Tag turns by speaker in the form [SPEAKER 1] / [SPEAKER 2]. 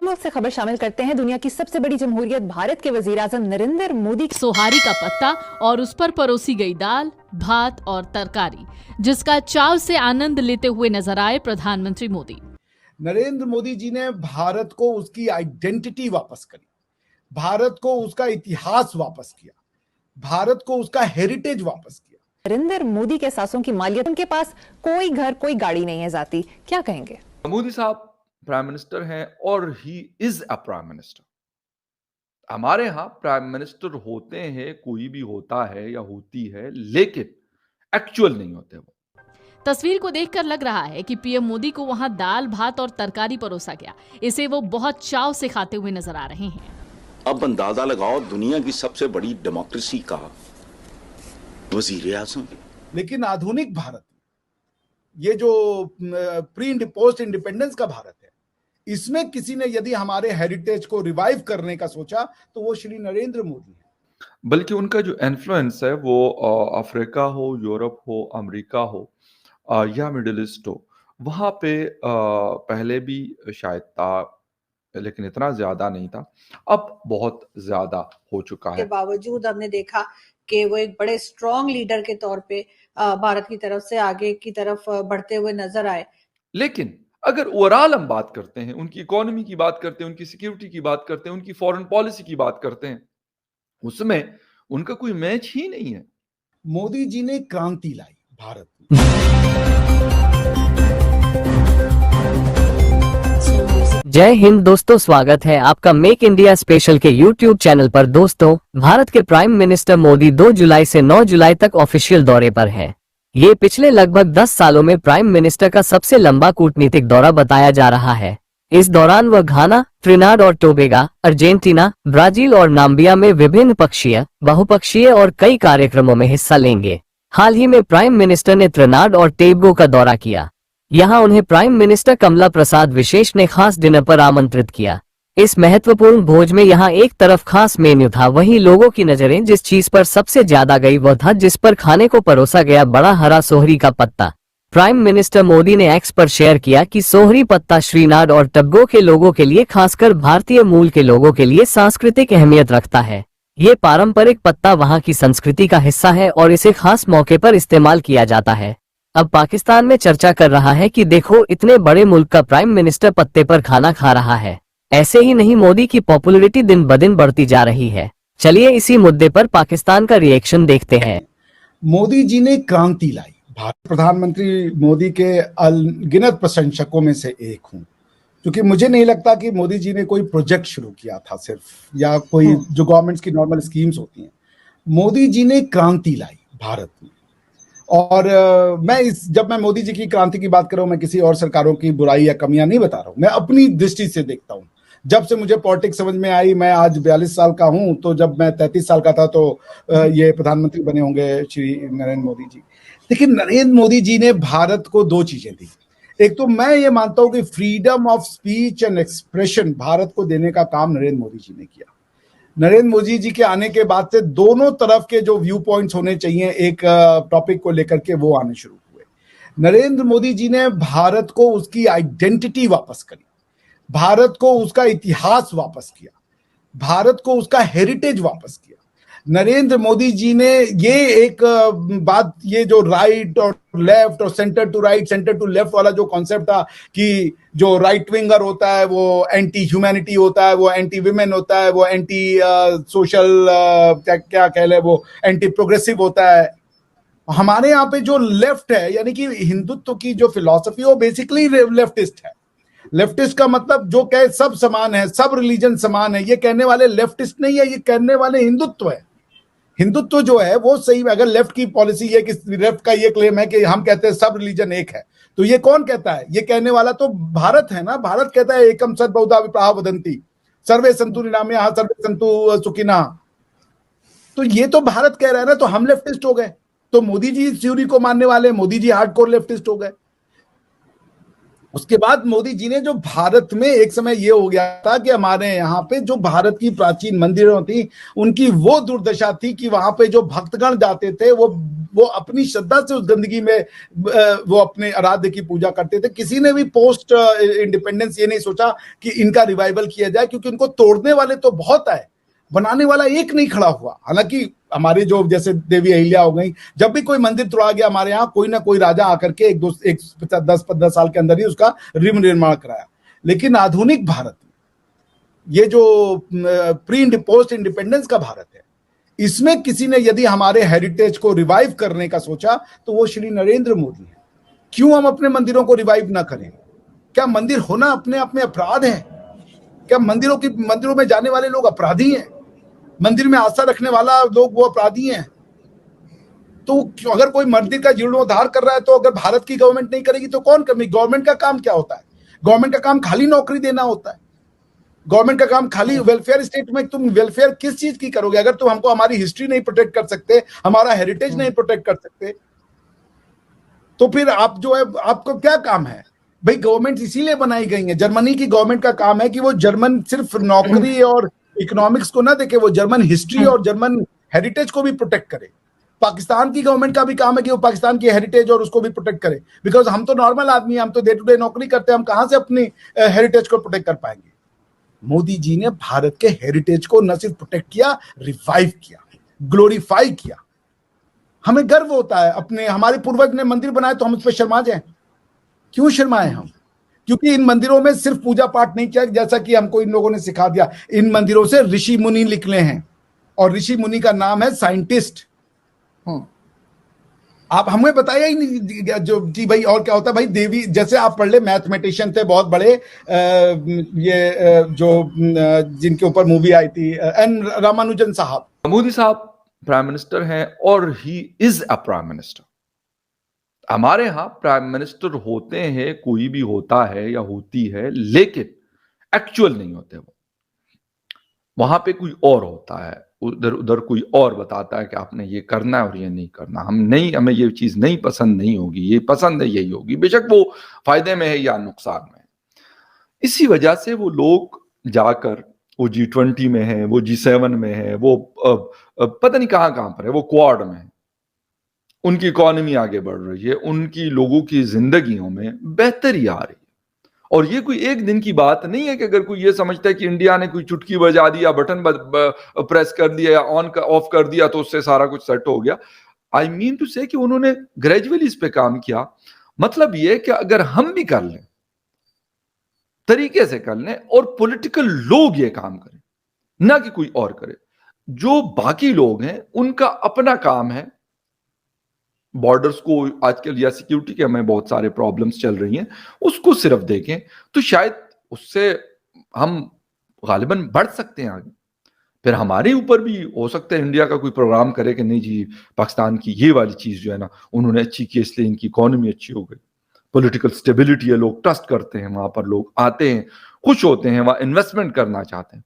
[SPEAKER 1] मुल्क से खबर शामिल करते हैं। दुनिया की सबसे बड़ी जमहूरियत भारत के वजीर-ए-आज़म नरेंद्र मोदी
[SPEAKER 2] सोहारी का पत्ता और उस पर परोसी गई दाल, भात और तरकारी, जिसका चाव से आनंद लेते हुए नजर आए प्रधानमंत्री मोदी।
[SPEAKER 3] नरेंद्र मोदी जी ने भारत को उसकी आइडेंटिटी वापस करी, भारत को उसका इतिहास वापस किया, भारत को उसका हेरिटेज वापस किया।
[SPEAKER 1] नरेंद्र मोदी के सासों की मालियत, उनके पास कोई घर कोई गाड़ी नहीं है जाती, क्या कहेंगे?
[SPEAKER 4] मोदी साहब प्राइम मिनिस्टर हैं और he is a prime minister. हमारे यहाँ प्राइम मिनिस्टर होते हैं, कोई भी होता है या होती है, लेकिन एक्चुअल नहीं होते वो।
[SPEAKER 2] तस्वीर को देखकर लग रहा है कि पीएम मोदी को वहां दाल, भात और तरकारी परोसा गया। इसे वो बहुत चाव से खाते हुए नजर आ रहे हैं।
[SPEAKER 5] अब अंदाजा लगाओ, दुनिया की सबसे बड़ी डेमोक्रेसी का वजीर आजम।
[SPEAKER 3] लेकिन आधुनिक भारत, ये जो प्री पोस्ट इंडिपेंडेंस का भारत है, इसमें किसी ने यदि हमारे हेरिटेज को रिवाइव करने का सोचा तो वो श्री नरेंद्र मोदी है।
[SPEAKER 4] बल्कि उनका जो इन्फ्लुएंस है वो अफ्रीका हो, यूरोप हो, अमेरिका हो या मिडिल ईस्ट हो, वहां पे पहले भी शायद था, लेकिन इतना ज्यादा नहीं था। अब बहुत ज्यादा हो चुका है।
[SPEAKER 6] के बावजूद हमने देखा कि वो एक बड़े स्ट्रॉन्ग लीडर के तौर पे भारत की तरफ से आगे की तरफ बढ़ते हुए नजर आए।
[SPEAKER 4] लेकिन अगर ओवरऑल हम बात करते हैं, उनकी इकोनॉमी की बात करते हैं, उनकी सिक्योरिटी की बात करते हैं, उनकी फॉरेन पॉलिसी की बात करते हैं, उसमें उनका कोई मैच ही नहीं है।
[SPEAKER 3] मोदी जी ने क्रांति लाई भारत में।
[SPEAKER 7] जय हिंद दोस्तों, स्वागत है आपका मेक इंडिया स्पेशल के यूट्यूब चैनल पर। दोस्तों, भारत के प्राइम मिनिस्टर मोदी 2 जुलाई से 9 जुलाई तक ऑफिशियल दौरे पर हैं। ये पिछले लगभग 10 सालों में प्राइम मिनिस्टर का सबसे लंबा कूटनीतिक दौरा बताया जा रहा है। इस दौरान वह घाना, त्रिनाड और टोबेगा, अर्जेंटीना, ब्राजील और नाम्बिया में विभिन्न पक्षीय, बहुपक्षीय और कई कार्यक्रमों में हिस्सा लेंगे। हाल ही में प्राइम मिनिस्टर ने त्रिनाड और टोबेगो का दौरा किया। यहाँ उन्हें प्राइम मिनिस्टर कमला प्रसाद विशेष ने खास डिनर पर आमंत्रित किया। इस महत्वपूर्ण भोज में यहाँ एक तरफ खास मेन्यू था, वहीं लोगों की नजरें जिस चीज पर सबसे ज्यादा गई वह था जिस पर खाने को परोसा गया बड़ा हरा सोहरी का पत्ता। प्राइम मिनिस्टर मोदी ने एक्स पर शेयर किया कि सोहरी पत्ता श्रीनाड और टोबेगो के लोगों के लिए, खासकर भारतीय मूल के लोगों के लिए सांस्कृतिक अहमियत रखता है। ये पारंपरिक पत्ता वहाँ की संस्कृति का हिस्सा है और इसे खास मौके पर इस्तेमाल किया जाता है। अब पाकिस्तान में चर्चा कर रहा है कि देखो, इतने बड़े मुल्क का प्राइम मिनिस्टर पत्ते पर खाना खा रहा है। ऐसे ही नहीं, मोदी की पॉपुलैरिटी दिन ब दिन बढ़ती जा रही है। चलिए इसी मुद्दे पर पाकिस्तान का रिएक्शन देखते हैं।
[SPEAKER 3] मोदी जी ने क्रांति लाई। प्रधानमंत्री मोदी के अनगिनत प्रशंसकों में से एक हूं, क्योंकि मुझे नहीं लगता कि मोदी जी ने कोई प्रोजेक्ट शुरू किया था सिर्फ, या कोई जो गवर्नमेंट्स की नॉर्मल स्कीम्स होती हैं। मोदी जी ने क्रांति लाई भारत में। और जब मैं मोदी जी की क्रांति की बात कर रहा हूं, मैं किसी और सरकारों की बुराई या कमियां नहीं बता रहा हूं, मैं अपनी दृष्टि से देखता हूं। जब से मुझे पॉलिटिक्स समझ में आई, मैं आज 42 साल का हूं, तो जब मैं 33 साल का था तो ये प्रधानमंत्री बने होंगे श्री नरेंद्र मोदी जी। लेकिन नरेंद्र मोदी जी ने भारत को 2 चीजें दी। एक तो मैं ये मानता हूं कि freedom of speech and expression Bharat को देने का काम नरेंद्र मोदी जी ने किया। नरेंद्र मोदी जी के आने के बाद से दोनों तरफ के जो व्यू पॉइंट्स होने चाहिए एक टॉपिक को लेकर के, वो आने शुरू हुए। नरेंद्र मोदी जी ने भारत को उसकी आइडेंटिटी वापस करी, भारत को उसका इतिहास वापस किया, भारत को उसका हेरिटेज वापस किया। नरेंद्र मोदी जी ने ये एक बात, ये जो राइट और लेफ्ट और centre to right, centre to left वाला जो कॉन्सेप्ट था कि जो राइट विंगर होता है वो एंटी ह्यूमैनिटी होता है, वो एंटी विमेन होता है, वो एंटी सोशल क्या कह ले, वो एंटी प्रोग्रेसिव होता है। हमारे यहाँ पे जो लेफ्ट है, यानी कि हिंदुत्व की जो फिलॉसफी, वो बेसिकली लेफ्टिस्ट है। लेफ्टिस्ट का मतलब जो कहे सब समान है, सब रिलीजन समान है, ये कहने वाले लेफ्टिस्ट नहीं है, ये कहने वाले हिंदुत्व है। हिंदुत्व जो है वो सही है। अगर लेफ्ट की पॉलिसी है कि लेफ्ट का ये क्लेम है कि हम कहते हैं सब रिलीजन एक है, तो ये कौन कहता है? ये कहने वाला तो भारत है ना। भारत कहता है एकम सद बहुधा विप्राह वदंती, सर्वे संतु निरामया सर्वे संतु सुखिनः। तो ये तो भारत कह रहा है ना, तो हम लेफ्टिस्ट हो गए। तो मोदी जी थ्योरी को मानने वाले, मोदी जी हार्डकोर लेफ्टिस्ट हो गए। उसके बाद मोदी जी ने जो भारत में एक समय ये हो गया था कि हमारे यहाँ पे जो भारत की प्राचीन मंदिरों थी उनकी वो दुर्दशा थी कि वहां पे जो भक्तगण जाते थे वो अपनी श्रद्धा से उस गंदगी में वो अपने आराध्य की पूजा करते थे। किसी ने भी पोस्ट इंडिपेंडेंस ये नहीं सोचा कि इनका रिवाइवल किया जाए, क्योंकि उनको तोड़ने वाले तो बहुत आए, बनाने वाला एक नहीं खड़ा हुआ। हालांकि हमारे जो जैसे देवी अहिल्या हो गई, जब भी कोई मंदिर तोड़ा गया हमारे यहाँ कोई ना कोई राजा आकर के 10-15 साल के अंदर ही उसका निर्माण कराया। लेकिन आधुनिक भारत, ये जो प्री पोस्ट इंडिपेंडेंस का भारत है, इसमें किसी ने यदि हमारे हेरिटेज को रिवाइव करने का सोचा तो वो श्री नरेंद्र मोदी है। क्यों हम अपने मंदिरों को रिवाइव ना करें? क्या मंदिर होना अपने आप में अपराध है? क्या मंदिरों में जाने वाले लोग अपराधी हैं? मंदिर में आस्था रखने वाला लोग वो अपराधी हैं? तो अगर कोई मंदिर का जीर्णोद्धार कर रहा है तो अगर भारत की गवर्नमेंट नहीं करेगी तो कौन करेगी? गवर्नमेंट का काम क्या होता है? गवर्नमेंट का काम खाली नौकरी देना होता है। गवर्नमेंट का काम खाली वेलफेयर स्टेट में, तुम वेलफेयर किस चीज की करोगे? अगर तुम हमको हमारी हिस्ट्री नहीं प्रोटेक्ट कर सकते, हमारा हेरिटेज नहीं प्रोटेक्ट कर सकते, तो फिर आप जो है आपको क्या काम है भाई? गवर्नमेंट इसीलिए बनाई गई है। जर्मनी की गवर्नमेंट का काम है कि वो जर्मन सिर्फ नौकरी और इकोनॉमिक्स को ना देखे, वो जर्मन हिस्ट्री और जर्मन हेरिटेज को भी प्रोटेक्ट करे। पाकिस्तान की गवर्नमेंट का भी काम है कि वो पाकिस्तान की हेरिटेज और उसको भी प्रोटेक्ट करे, बिकॉज हम तो नॉर्मल आदमी हैं, हम तो डे टू डे नौकरी करते हैं, हम कहां से अपनी हेरिटेज को प्रोटेक्ट कर पाएंगे? मोदी जी ने भारत के हेरिटेज को न सिर्फ प्रोटेक्ट किया, रिवाइव किया, ग्लोरीफाई किया। हमें गर्व होता है अपने, हमारे पूर्वज ने मंदिर बनाए तो हम उस पर शर्मा जाएं? क्यों शर्माएं हम? क्योंकि इन मंदिरों में सिर्फ पूजा पाठ नहीं किया, जैसा कि हमको इन लोगों ने सिखा दिया। इन मंदिरों से ऋषि मुनि निकले हैं और ऋषि मुनि का नाम है साइंटिस्ट। आप हमें बताइए ही नहीं जो जी भाई और क्या होता है भाई। देवी जैसे आप पढ़ ले, मैथमेटिशियन थे बहुत बड़े, जो जिनके ऊपर मूवी आई थी, एन रामानुजन साहब।
[SPEAKER 4] मोदी साहब प्राइम मिनिस्टर हैं और he is a prime minister. हमारे यहाँ प्राइम मिनिस्टर होते हैं, कोई भी होता है या होती है, लेकिन एक्चुअल नहीं होते वो। वहां पे कोई और होता है, उधर कोई और बताता है कि आपने ये करना है और ये नहीं करना। हमें ये चीज नहीं पसंद नहीं होगी, ये पसंद है यही होगी, बेशक वो फायदे में है या नुकसान में है। इसी वजह से वो लोग जाकर वो G20 में है, वो G7 में है, वो पता नहीं कहां पर है, वो क्वाड में है। उनकी इकोनॉमी आगे बढ़ रही है, उनकी लोगों की जिंदगियों में बेहतरी आ रही है। और ये कोई एक दिन की बात नहीं है कि अगर कोई ये समझता है कि इंडिया ने कोई चुटकी बजा दी या बटन प्रेस कर दिया या ऑन ऑफ कर दिया तो उससे सारा कुछ सेट हो गया। आई मीन टू से कि उन्होंने ग्रेजुअली इस पे काम किया। मतलब ये कि अगर हम भी कर लें, तरीके से कर लें और पॉलिटिकल लोग ये काम करें, ना कि कोई और करे। जो बाकी लोग हैं उनका अपना काम है बॉर्डर्स को, आजकल या सिक्योरिटी के हमें बहुत सारे प्रॉब्लम्स चल रही हैं, उसको सिर्फ देखें तो शायद उससे हम गालिबन बढ़ सकते हैं आगे। फिर हमारे ऊपर भी हो सकता है इंडिया का कोई प्रोग्राम करे कि नहीं जी, पाकिस्तान की ये वाली चीज जो है ना उन्होंने अच्छी की, इसलिए इनकी इकोनॉमी अच्छी हो गई, पॉलिटिकल स्टेबिलिटी है, लोग ट्रस्ट करते हैं, वहां पर लोग आते हैं, खुश होते हैं, वहां इन्वेस्टमेंट करना चाहते हैं।